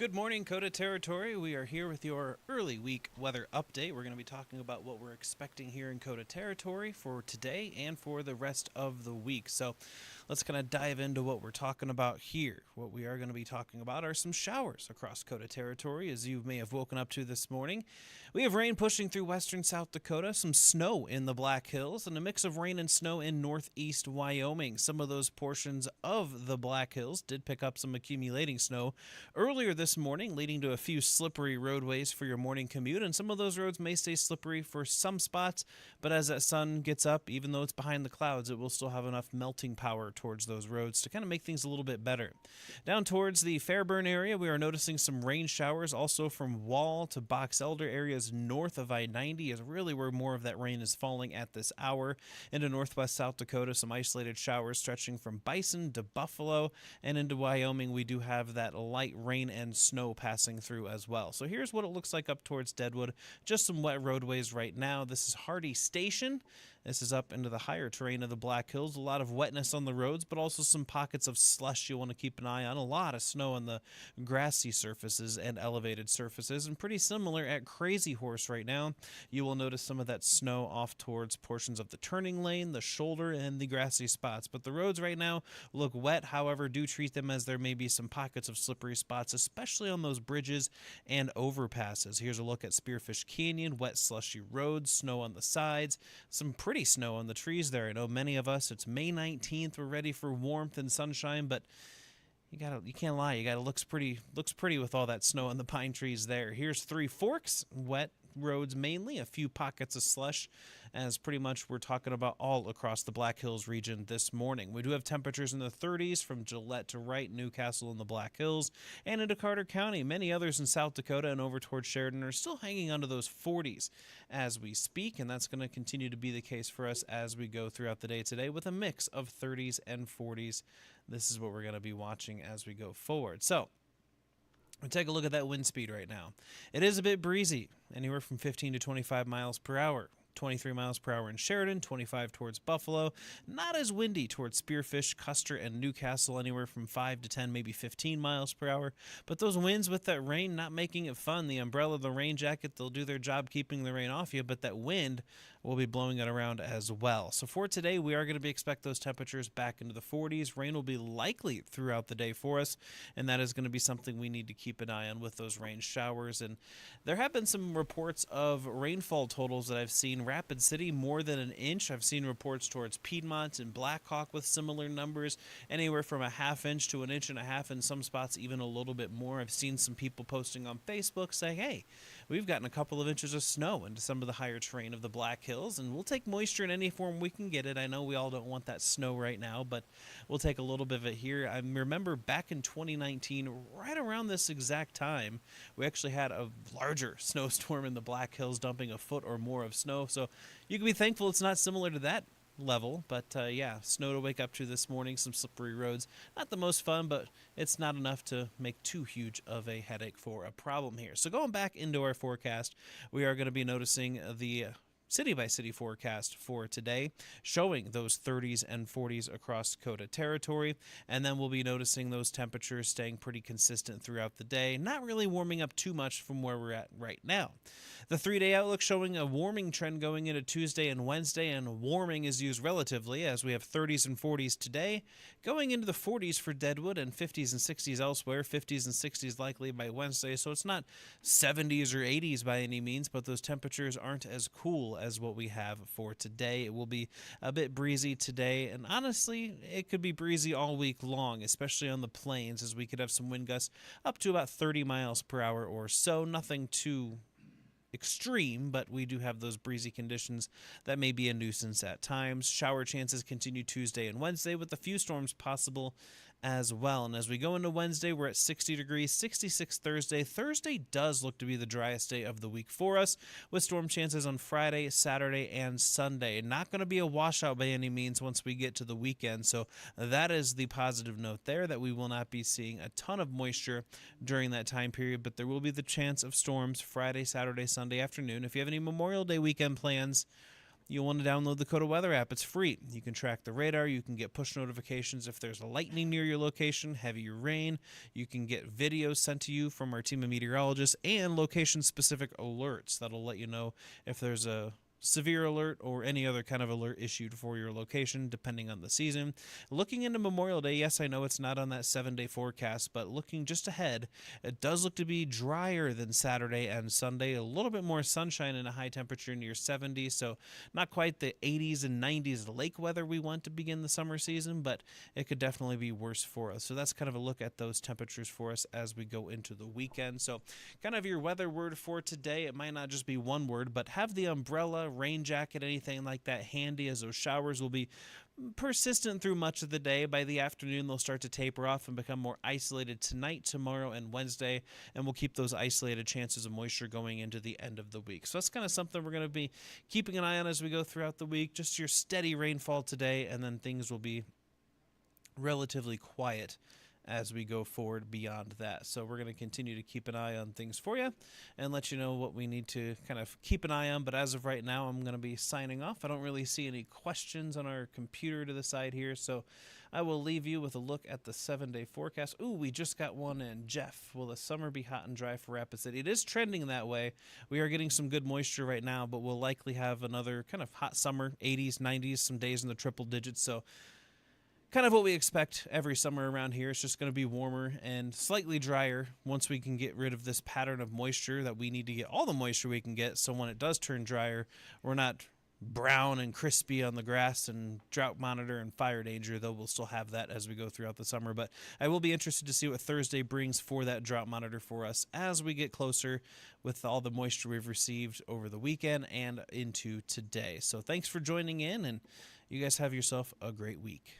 Good morning, Kota territory. We are here with your early week weather update. We're going to be talking about what we're expecting here in Kota territory for today and for the rest of the week. So let's kind of dive into what we're talking about here. What we are going to be talking about are some showers across Kota territory, as you may have woken up to this morning. We have rain pushing through western South Dakota, some snow in the Black Hills, and a mix of rain and snow in northeast Wyoming. Some of those portions of the Black Hills did pick up some accumulating snow earlier this morning, leading to a few slippery roadways for your morning commute, and some of those roads may stay slippery for some spots, but as that sun gets up, even though it's behind the clouds, it will still have enough melting power towards those roads to kind of make things a little bit better. Down towards the Fairburn area, we are noticing some rain showers also from Wall to Box Elder areas north of I-90 is really where more of that rain is falling at this hour. Into northwest South Dakota, some isolated showers stretching from Bison to Buffalo, and into Wyoming we do have that light rain and snow passing through as well. So here's what it looks like up towards Deadwood. Just some wet roadways right now. This is Hardy Station. This is up into the higher terrain of the Black Hills. A lot of wetness on the roads, but also some pockets of slush you want to keep an eye on. A lot of snow on the grassy surfaces and elevated surfaces, and pretty similar at Crazy Horse right now. You will notice some of that snow off towards portions of the turning lane, the shoulder, and the grassy spots. But the roads right now look wet. However, do treat them as there may be some pockets of slippery spots, especially on those bridges and overpasses. Here's a look at Spearfish Canyon, wet slushy roads, snow on the sides, some pretty snow on the trees there. I know many of us, it's May 19th, we're ready for warmth and sunshine, but you can't lie, looks pretty with all that snow on the pine trees there. Here's Three Forks, wet roads mainly, a few pockets of slush, as pretty much we're talking about all across the Black Hills region this morning. We do have temperatures in the 30s from Gillette to Wright, Newcastle in the Black Hills, and into Carter County. Many others in South Dakota and over towards Sheridan are still hanging onto those 40s as we speak, and that's going to continue to be the case for us as we go throughout the day today with a mix of 30s and 40s. This is what we're going to be watching as we go forward. So we'll take a look at that wind speed right now. It is a bit breezy, anywhere from 15 to 25 miles per hour. 23 miles per hour in Sheridan, 25 towards Buffalo. Not as windy towards Spearfish, Custer, and Newcastle, anywhere from 5 to 10, maybe 15 miles per hour. But those winds with that rain not making it fun. The umbrella, the rain jacket, they'll do their job keeping the rain off you, but that wind will be blowing it around as well. So for today, we are going to expect those temperatures back into the 40s. Rain will be likely throughout the day for us, and that is going to be something we need to keep an eye on with those rain showers. And there have been some reports of rainfall totals that I've seen. Rapid City, more than an inch. I've seen reports towards Piedmont and Blackhawk with similar numbers, anywhere from a half inch to an inch and a half, in some spots even a little bit more. I've seen some people posting on Facebook saying, hey, we've gotten a couple of inches of snow into some of the higher terrain of the Black Hills, and we'll take moisture in any form we can get it. I know we all don't want that snow right now, but we'll take a little bit of it here. I remember back in 2019, right around this exact time, we actually had a larger snowstorm in the Black Hills, dumping a foot or more of snow. So you can be thankful it's not similar to that level, but yeah, snow to wake up to this morning, some slippery roads. Not the most fun, but it's not enough to make too huge of a headache for a problem here. So going back into our forecast, we are going to be noticing the city-by-city forecast for today, showing those 30s and 40s across Kota territory, and then we'll be noticing those temperatures staying pretty consistent throughout the day, not really warming up too much from where we're at right now. The 3-day outlook showing a warming trend going into Tuesday and Wednesday, and warming is used relatively as we have 30s and 40s today, going into the 40s for Deadwood and 50s and 60s elsewhere, 50s and 60s likely by Wednesday, so it's not 70s or 80s by any means, but those temperatures aren't as cool as what we have for today. It will be a bit breezy today, and honestly, it could be breezy all week long, especially on the plains, as we could have some wind gusts up to about 30 miles per hour or so. Nothing too extreme, but we do have those breezy conditions that may be a nuisance at times. Shower chances continue Tuesday and Wednesday, with a few storms possible as well. And as we go into Wednesday, we're at 60 degrees, 66 Thursday. Thursday does look to be the driest day of the week for us, with storm chances on Friday, Saturday, and Sunday. Not going to be a washout by any means once we get to the weekend, so that is the positive note there, that we will not be seeing a ton of moisture during that time period, but there will be the chance of storms Friday, Saturday, Sunday afternoon. If you have any Memorial Day weekend plans, you'll want to download the Kota Weather app. It's free. You can track the radar. You can get push notifications if there's lightning near your location, heavy rain. You can get videos sent to you from our team of meteorologists and location-specific alerts that'll let you know if there's a severe alert or any other kind of alert issued for your location depending on the season. Looking into Memorial Day, yes, I know it's not on that 7-day forecast, but looking just ahead, it does look to be drier than Saturday and Sunday. A little bit more sunshine and a high temperature near 70, so not quite the 80s and 90s lake weather we want to begin the summer season, but it could definitely be worse for us. So that's kind of a look at those temperatures for us as we go into the weekend. So kind of your weather word for today, it might not just be one word, but have the umbrella, rain jacket, anything like that handy, as those showers will be persistent through much of the day. By the afternoon, they'll start to taper off and become more isolated tonight, tomorrow, and Wednesday, and we'll keep those isolated chances of moisture going into the end of the week. So that's kind of something we're going to be keeping an eye on as we go throughout the week. Just your steady rainfall today, and then things will be relatively quiet as we go forward beyond that. So we're going to continue to keep an eye on things for you and let you know what we need to kind of keep an eye on. But as of right now, I'm going to be signing off. I don't really see any questions on our computer to the side here, so I will leave you with a look at the 7-day forecast. Ooh, we just got one in. Jeff, will the summer be hot and dry for Rapid City? It is trending that way. We are getting some good moisture right now, but we'll likely have another kind of hot summer, 80s, 90s, some days in the triple digits. So kind of what we expect every summer around here. It's just going to be warmer and slightly drier once we can get rid of this pattern of moisture that we need to get all the moisture we can get. So when it does turn drier, we're not brown and crispy on the grass and drought monitor and fire danger, though we'll still have that as we go throughout the summer. But I will be interested to see what Thursday brings for that drought monitor for us as we get closer with all the moisture we've received over the weekend and into today. So thanks for joining in, and you guys have yourself a great week.